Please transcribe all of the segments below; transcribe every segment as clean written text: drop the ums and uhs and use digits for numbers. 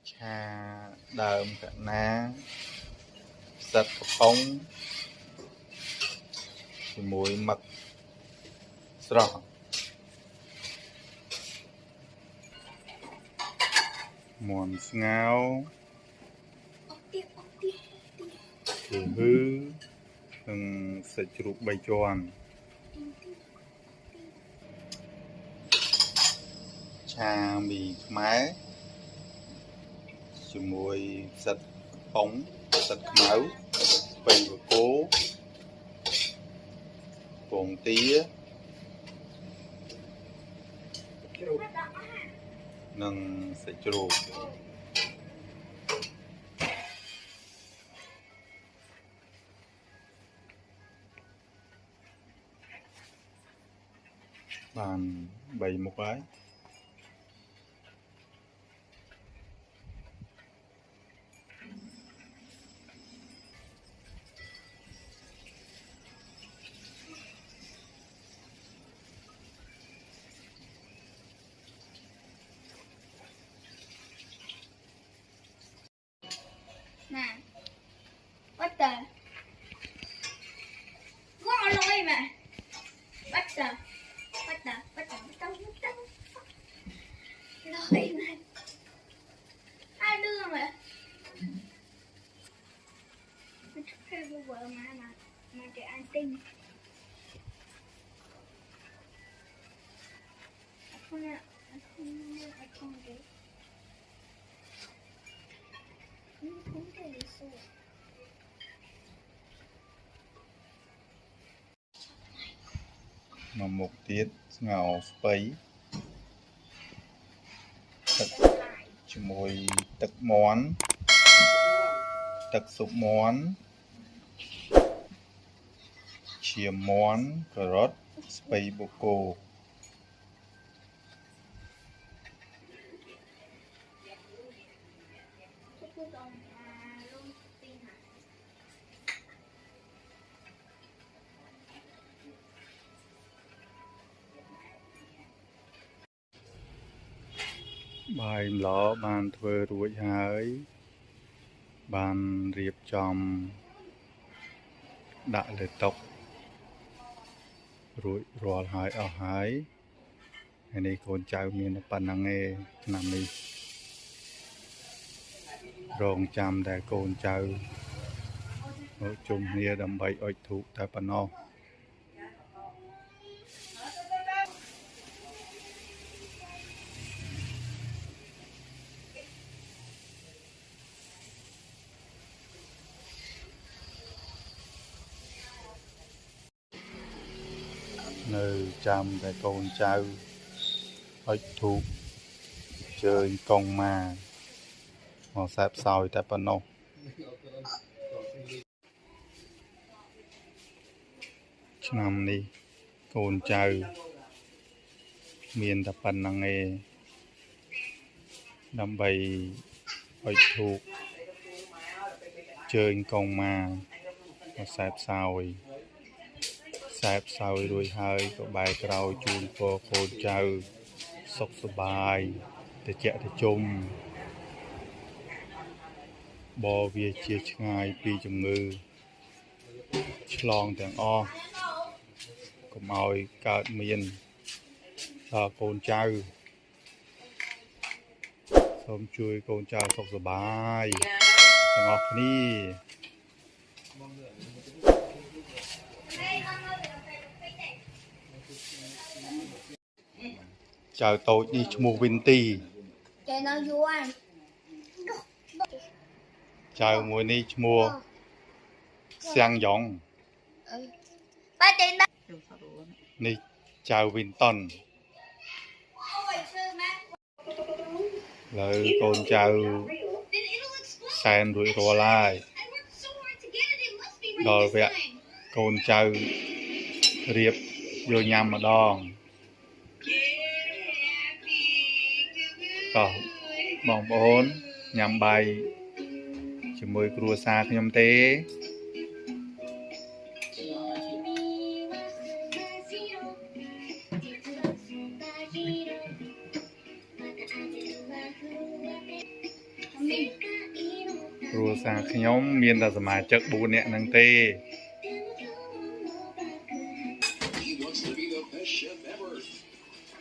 ឆាដើមកណាផ្សិតកំប៉ុងជាមួយមឹកស្រស់មាន់ស្ងោរគឺនិងសាច់ជ្រូក3ជាន់ឆាមីខ្មែរជាមួយផ្សិតកំប៉ុងផ្សិតខ្មៅស្ពៃបកគោពងទានិងសាច់ជ្រូកបាន3មុខហើយnè bắt tờ có lôi mà bắt tờ lôi này hai đứa mà hay vô vợ mà trẻ ăn tinh không được một mục tiết ngào phấyទឹកជាមួយទឹកមាន់ទឹកស៊ុបមាន់ឈាមមាន់ការ៉ុតស្ពៃបូកគោបាយម្លបានធ្វើរួចហើយបានរៀបចំដាក់លើតុរួចរាល់ហើយអស់ហើយហើយនេះកូនចៅមានប៉ុណ្ណឹងឯងឆ្នាំនេះរងចាំតែកូនចៅមកជុំគ្នាដើម្បីអុជធូបតែប៉ុណ្ណោះនៅចាំតែកូនចៅអុជធូបជើញកងមកសែបសោយតែប៉ុណ្ណោះឆ្នាំនេះកូនចៅមានតែប៉ុណ្្នឹងឯងដើម្បីអុជធូបជើញកងមកសែបសោយរួចហើយក៏បែរក្រោយជូនពរកូនចៅសុខសប្បាយត្រជាក់ត្រជុំបរវាជាឆ្ងាយពីជំងឺឆ្លងទាំងអស់កុំឲ្យកើតមានដល់កូនចៅសូមជួយកូនចៅសុខសប្បាយទាំងអស់គ្នាចៅតូចនេះឈ្មោះវិនទីចៅនៅយូរចៅមួយនេះឈ្មោះសៀងយ៉ងនេះចៅវិនតុនលើកូនចៅសែនរួចរាល់ហើយដល់វគ្គកូនចៅរៀបយកញ៉ាំម្ដងតោះបងប្អូនញ៉ាំបាយជាមួយគ្រួសារខ្ញុំទេ គ្រួសារខ្ញុំមានតែសមាជិក4នាក់ហ្នឹងទេ He wants to be the best chef ever.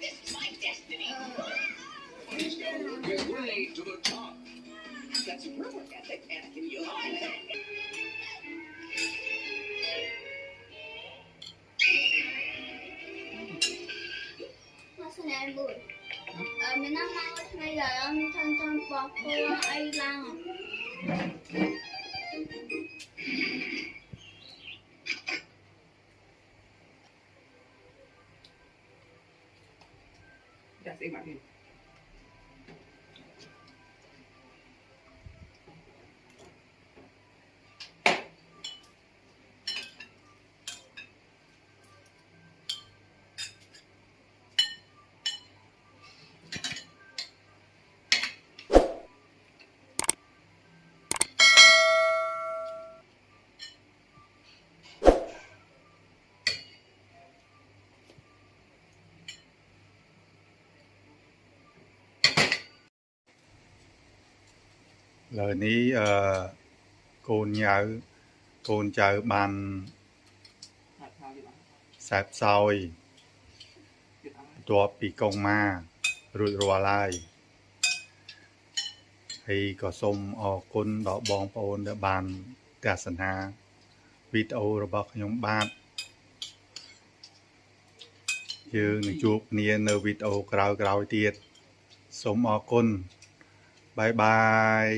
This is my destiny. But he's got to work his way to the top. Got some real work ethic, and I can you lie. មកស្នេហ៍មួយមានណាមកថ្ងៃឡើយអត់ថនថនបោះគោអីឡើង That's it, my dude. លើនេះកូនញ៉ៅកូនចៅបាន Not how you like. សែបសោយ Good eye. បន្ទាប់ពីកងមករួចរាល់ហើយហើយក៏សូមអរគុណដល់បងប្អូនដែលបានទស្សនាវីដេអូរបស់ខ្ញុំបាទយើងនឹងជួបគ្នានៅវីដេអូក្រោយៗទៀតសូមអរគុណបាយបាយ